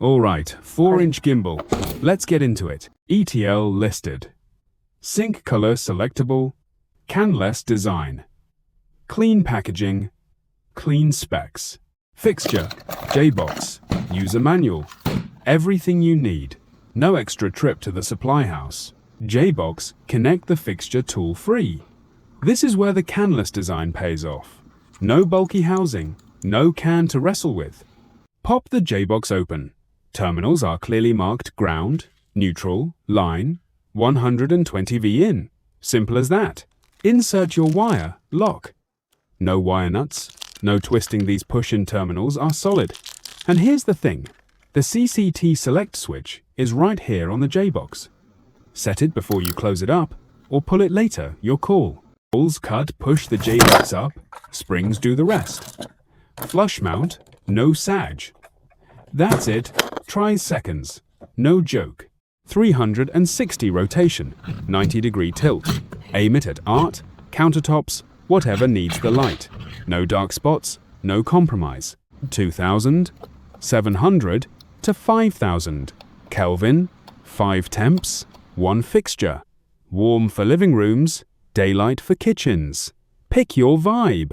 Alright, 4-inch gimbal. Let's get into it. ETL listed. Sync color selectable. Canless design. Clean packaging. Clean specs. Fixture. J-box. User manual. Everything you need. No extra trip to the supply house. J-box, connect the fixture tool free. This is where the canless design pays off. No bulky housing. No can to wrestle with. Pop the J-box open. Terminals are clearly marked ground, neutral, line, 120V in. Simple as that. Insert your wire, lock. No wire nuts, no twisting. These push-in terminals are solid. And here's the thing. The CCT select switch is right here on the J-box. Set it before you close it up, or pull it later, your call. Holes cut push the J-box up, springs do the rest. Flush mount, no sag. That's it, try seconds. No joke. 360 rotation, 90-degree tilt. Aim it at art, countertops, whatever needs the light. No dark spots, no compromise. 2000, 700 to 5000. Kelvin, 5 temps, 1 fixture. Warm for living rooms, daylight for kitchens. Pick your vibe.